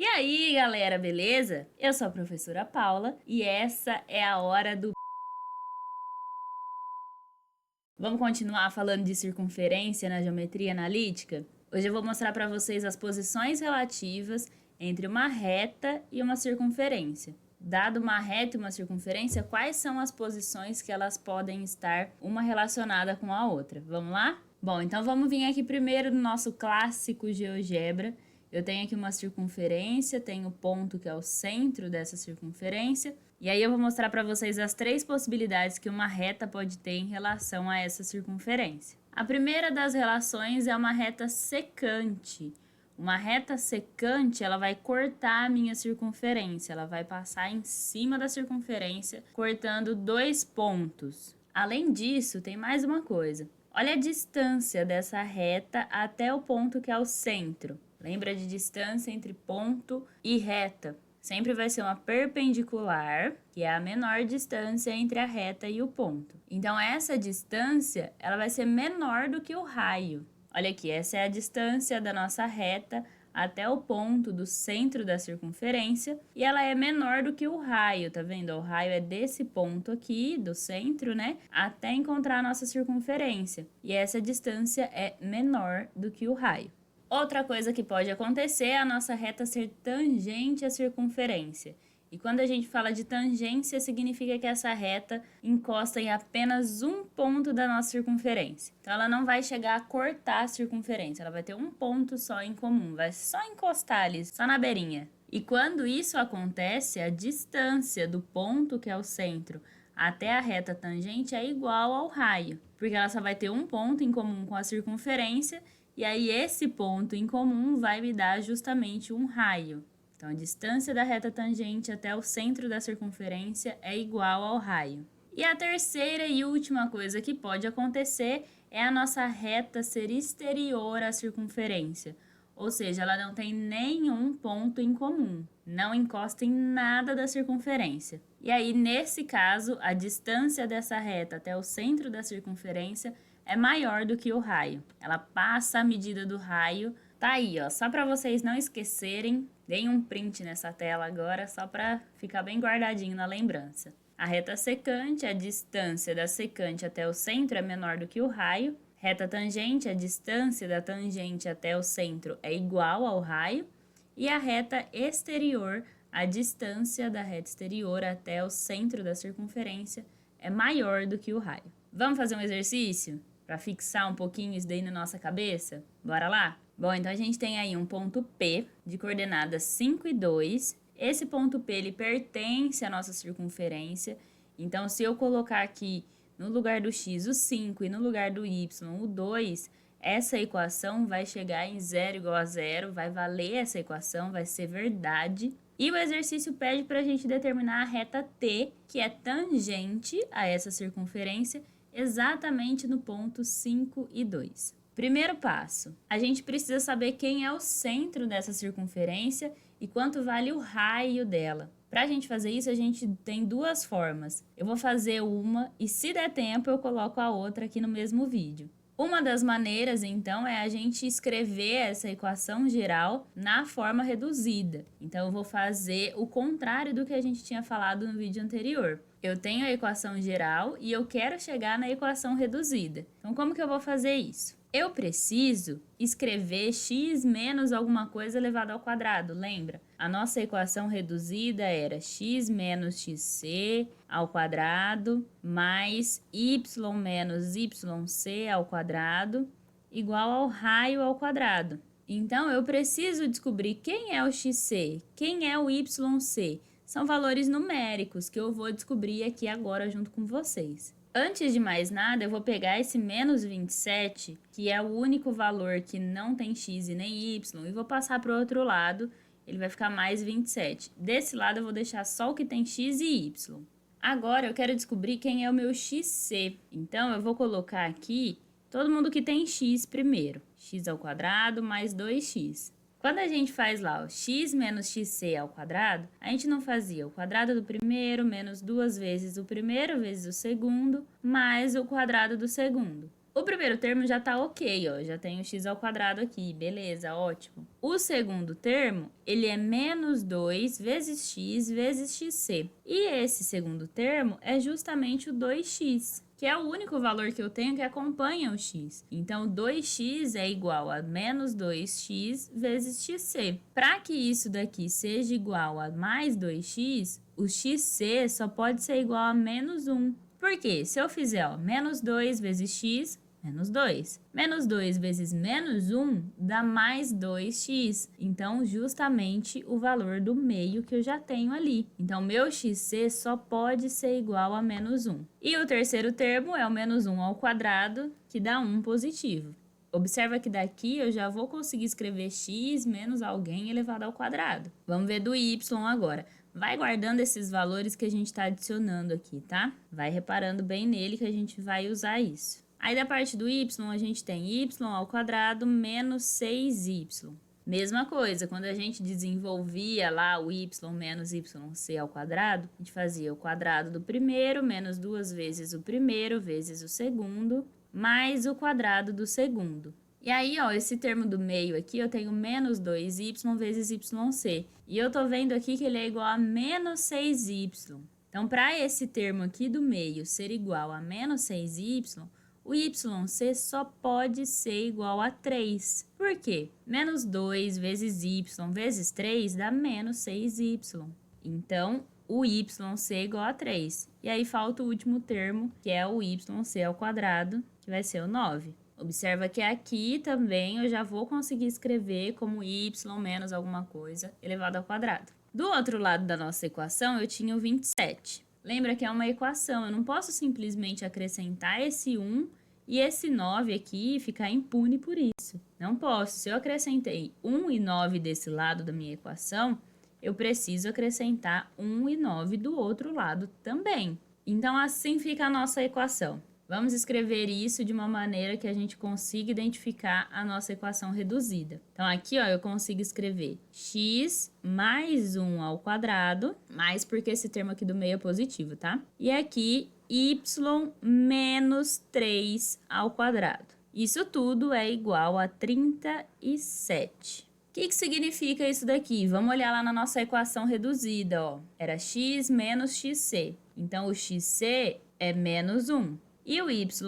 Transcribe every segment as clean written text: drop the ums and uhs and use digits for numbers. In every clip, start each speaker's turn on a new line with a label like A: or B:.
A: E aí, galera, beleza? Eu sou a professora Paula e essa é a hora do... Vamos continuar falando de circunferência na geometria analítica? Hoje eu vou mostrar para vocês as posições relativas entre uma reta e uma circunferência. Dado uma reta e uma circunferência, quais são as posições que elas podem estar uma relacionada com a outra? Vamos lá? Bom, então vamos vir aqui primeiro no nosso clássico GeoGebra. Eu tenho aqui uma circunferência, tenho o ponto que é o centro dessa circunferência, e aí eu vou mostrar para vocês as três possibilidades que uma reta pode ter em relação a essa circunferência. A primeira das relações é uma reta secante. Uma reta secante, ela vai cortar a minha circunferência, ela vai passar em cima da circunferência, cortando dois pontos. Além disso, tem mais uma coisa. Olha a distância dessa reta até o ponto que é o centro. Lembra de distância entre ponto e reta. Sempre vai ser uma perpendicular, que é a menor distância entre a reta e o ponto. Então, essa distância, ela vai ser menor do que o raio. Olha aqui, essa é a distância da nossa reta até o ponto do centro da circunferência, e ela é menor do que o raio, tá vendo? O raio é desse ponto aqui, do centro, né? Até encontrar a nossa circunferência. E essa distância é menor do que o raio. Outra coisa que pode acontecer é a nossa reta ser tangente à circunferência. E quando a gente fala de tangência, significa que essa reta encosta em apenas um ponto da nossa circunferência. Então, ela não vai chegar a cortar a circunferência, ela vai ter um ponto só em comum, vai só encostar ali, só na beirinha. E quando isso acontece, a distância do ponto, que é o centro, até a reta tangente é igual ao raio, porque ela só vai ter um ponto em comum com a circunferência, e aí esse ponto em comum vai me dar justamente um raio. Então, a distância da reta tangente até o centro da circunferência é igual ao raio. E a terceira e última coisa que pode acontecer é a nossa reta ser exterior à circunferência. Ou seja, ela não tem nenhum ponto em comum, não encosta em nada da circunferência. E aí, nesse caso, a distância dessa reta até o centro da circunferência é maior do que o raio. Ela passa a medida do raio. Tá aí, ó, só para vocês não esquecerem, deem um print nessa tela agora, só para ficar bem guardadinho na lembrança. A reta secante, a distância da secante até o centro é menor do que o raio. Reta tangente, a distância da tangente até o centro é igual ao raio. E a reta exterior, a distância da reta exterior até o centro da circunferência é maior do que o raio. Vamos fazer um exercício para fixar um pouquinho isso daí na nossa cabeça? Bora lá? Bom, então a gente tem aí um ponto P de coordenadas 5 e 2. Esse ponto P, ele pertence à nossa circunferência. Então, se eu colocar aqui no lugar do x o 5 e no lugar do y o 2, essa equação vai chegar em 0 igual a 0, vai valer essa equação, vai ser verdade. E o exercício pede para a gente determinar a reta T, que é tangente a essa circunferência, exatamente no ponto 5 e 2. Primeiro passo, a gente precisa saber quem é o centro dessa circunferência e quanto vale o raio dela. Para a gente fazer isso, a gente tem duas formas. Eu vou fazer uma e, se der tempo, eu coloco a outra aqui no mesmo vídeo. Uma das maneiras, então, é a gente escrever essa equação geral na forma reduzida. Então, eu vou fazer o contrário do que a gente tinha falado no vídeo anterior. Eu tenho a equação geral e eu quero chegar na equação reduzida. Então, como que eu vou fazer isso? Eu preciso escrever x menos alguma coisa elevado ao quadrado, lembra? A nossa equação reduzida era x menos xc ao quadrado mais y menos yc ao quadrado igual ao raio ao quadrado. Então, eu preciso descobrir quem é o xc, quem é o yc. São valores numéricos que eu vou descobrir aqui agora junto com vocês. Antes de mais nada, eu vou pegar esse menos 27, que é o único valor que não tem x e nem y, e vou passar para o outro lado, ele vai ficar mais 27. Desse lado, eu vou deixar só o que tem x e y. Agora, eu quero descobrir quem é o meu xc. Então, eu vou colocar aqui todo mundo que tem x primeiro. X ao quadrado mais 2x. Quando a gente faz lá o x menos xc ao quadrado, a gente não fazia o quadrado do primeiro menos duas vezes o primeiro vezes o segundo, mais o quadrado do segundo. O primeiro termo já tá ok, ó, já tem o x ao quadrado aqui, beleza, ótimo. O segundo termo, ele é menos 2 vezes x vezes xc. E esse segundo termo é justamente o 2x, que é o único valor que eu tenho que acompanha o x. Então, 2x é igual a menos 2x vezes xc. Para que isso daqui seja igual a mais 2x, o xc só pode ser igual a menos 1. Por quê? Se eu fizer, ó, menos 2 vezes x, menos 2. Menos 2 vezes menos 1 dá mais 2x. Então, justamente o valor do meio que eu já tenho ali. Então, meu xc só pode ser igual a menos 1. E o terceiro termo é o menos 1 ao quadrado, que dá 1 positivo. Observa que daqui eu já vou conseguir escrever x menos alguém elevado ao quadrado. Vamos ver do y agora. Vai guardando esses valores que a gente está adicionando aqui, tá? Vai reparando bem nele que a gente vai usar isso. Aí da parte do y, a gente tem y ao quadrado menos 6y. Mesma coisa, quando a gente desenvolvia lá o y menos yc ao quadrado, a gente fazia o quadrado do primeiro menos 2 vezes o primeiro vezes o segundo, mais o quadrado do segundo. E aí, ó, esse termo do meio aqui, eu tenho menos 2y vezes yc. E eu tô vendo aqui que ele é igual a menos 6y. Então, para esse termo aqui do meio ser igual a menos 6y, o yc só pode ser igual a 3. Por quê? Menos 2 vezes y vezes 3 dá menos 6y. Então, o yc é igual a 3. E aí falta o último termo, que é o yc ao quadrado, que vai ser o 9. Observa que aqui também eu já vou conseguir escrever como y menos alguma coisa elevado ao quadrado. Do outro lado da nossa equação, eu tinha o 27. Lembra que é uma equação, eu não posso simplesmente acrescentar esse 1 e esse 9 aqui e ficar impune por isso. Não posso. Se eu acrescentei 1 e 9 desse lado da minha equação, eu preciso acrescentar 1 e 9 do outro lado também. Então, assim fica a nossa equação. Vamos escrever isso de uma maneira que a gente consiga identificar a nossa equação reduzida. Então, aqui, ó, eu consigo escrever x mais 1 ao quadrado, mais porque esse termo aqui do meio é positivo, tá? E aqui, y menos 3 ao quadrado. Isso tudo é igual a 37. O que significa isso daqui? Vamos olhar lá na nossa equação reduzida, ó. Era x menos xc. Então, o xc é menos 1. E o yc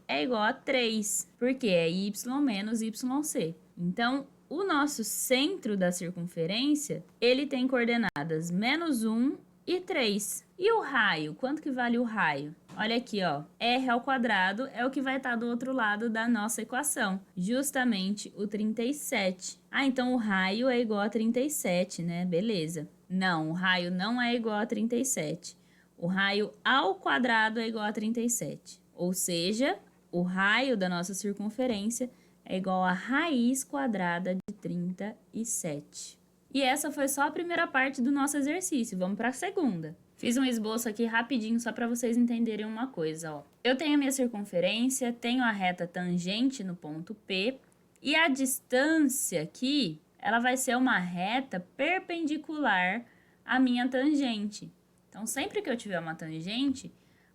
A: é igual a 3, porque é y menos yc. Então, o nosso centro da circunferência, ele tem coordenadas menos 1 e 3. E o raio? Quanto que vale o raio? Olha aqui, ó. R ao quadrado é o que vai estar do outro lado da nossa equação. Justamente o 37. Ah, então o raio é igual a 37, né? Beleza. Não, o raio não é igual a 37. O raio ao quadrado é igual a 37. Ou seja, o raio da nossa circunferência é igual a raiz quadrada de 37. E essa foi só a primeira parte do nosso exercício. Vamos para a segunda. Fiz um esboço aqui rapidinho só para vocês entenderem uma coisa, ó. Eu tenho a minha circunferência, tenho a reta tangente no ponto P e a distância aqui, ela vai ser uma reta perpendicular à minha tangente. Então, sempre que eu tiver uma tangente,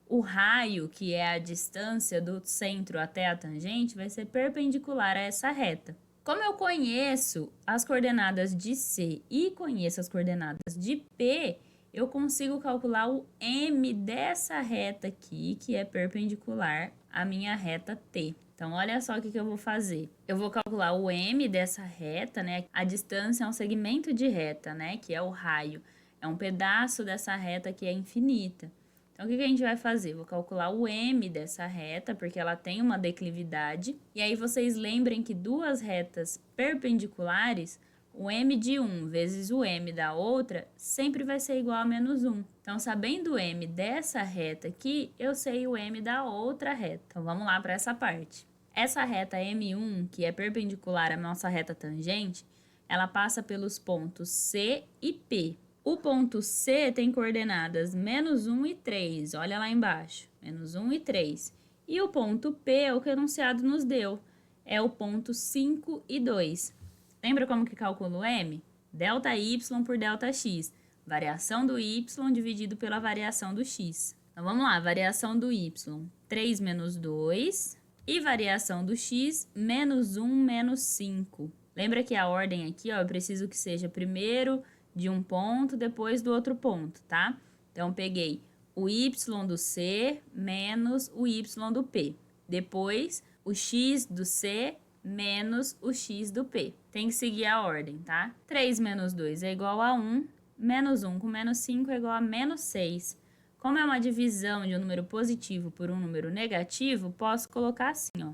A: o raio, que é a distância do centro até a tangente, vai ser perpendicular a essa reta. Como eu conheço as coordenadas de C e conheço as coordenadas de P, eu consigo calcular o M dessa reta aqui, que é perpendicular à minha reta T. Então, olha só o que eu vou fazer. Eu vou calcular o M dessa reta, né? A distância é um segmento de reta, né? Que é o raio. É um pedaço dessa reta que é infinita. Então, o que a gente vai fazer? Vou calcular o M dessa reta, porque ela tem uma declividade. E aí, vocês lembrem que duas retas perpendiculares, o M de um vezes o M da outra, sempre vai ser igual a menos 1. Então, sabendo o M dessa reta aqui, eu sei o M da outra reta. Então, vamos lá para essa parte. Essa reta M1, que é perpendicular à nossa reta tangente, ela passa pelos pontos C e P. O ponto C tem coordenadas menos 1 e 3, olha lá embaixo, menos 1 e 3. E o ponto P é o que o enunciado nos deu, é o ponto 5 e 2. Lembra como que calcula o M? Delta Y por delta X, variação do Y dividido pela variação do X. Então, vamos lá, variação do Y, 3 menos 2, E variação do x, menos 1, menos 5. Lembra que a ordem aqui, ó, eu preciso que seja primeiro de um ponto, depois do outro ponto, tá? Então, peguei o y do C menos o y do P. Depois, o x do C menos o x do P. Tem que seguir a ordem, tá? 3 menos 2 é igual a 1. Menos 1 com menos 5 é igual a menos 6. Como é uma divisão de um número positivo por um número negativo, posso colocar assim, ó.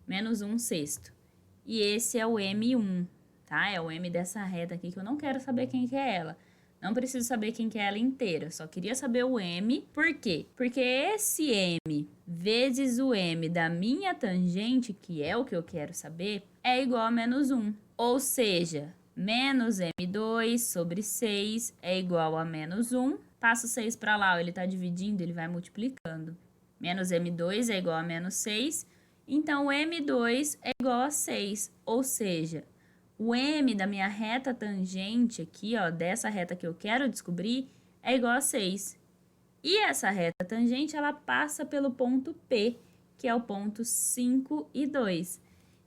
A: Menos 1 sexto. E esse é o M1, tá? É o M dessa reta aqui que eu não quero saber quem que é ela. Não preciso saber quem que é ela inteira, só queria saber o M. Por quê? Porque esse M vezes o M da minha tangente, que é o que eu quero saber, é igual a menos 1. Ou seja, menos M2 sobre 6 é igual a menos 1. Passo 6 para lá, ó, ele está dividindo, ele vai multiplicando. Menos M2 é igual a menos 6. Então, o M2 é igual a 6, ou seja, o M da minha reta tangente aqui, ó, dessa reta que eu quero descobrir, é igual a 6. E essa reta tangente, ela passa pelo ponto P, que é o ponto 5 e 2.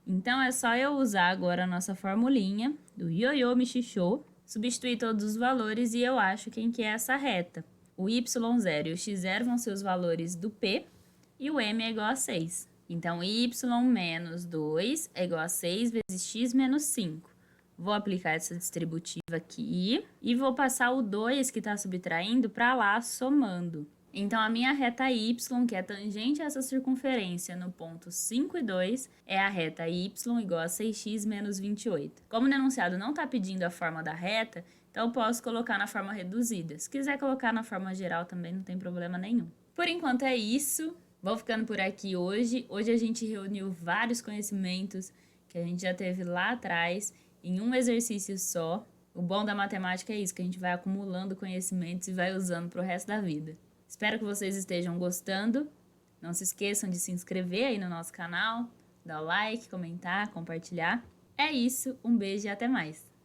A: Então, é só eu usar agora a nossa formulinha do ioiô michichô, substituir todos os valores e eu acho quem que é essa reta. O y0 e o x0 vão ser os valores do P e o M é igual a 6. Então, y menos 2 é igual a 6 vezes x menos 5. Vou aplicar essa distributiva aqui e vou passar o 2 que está subtraindo para lá, somando. Então, a minha reta y, que é tangente a essa circunferência no ponto 5 e 2, é a reta y igual a 6x menos 28. Como o enunciado não está pedindo a forma da reta, então eu posso colocar na forma reduzida. Se quiser colocar na forma geral também não tem problema nenhum. Por enquanto é isso. Vou ficando por aqui hoje. Hoje a gente reuniu vários conhecimentos que a gente já teve lá atrás em um exercício só. O bom da matemática é isso, que a gente vai acumulando conhecimentos e vai usando para o resto da vida. Espero que vocês estejam gostando. Não se esqueçam de se inscrever aí no nosso canal, dar o like, comentar, compartilhar. É isso, um beijo e até mais!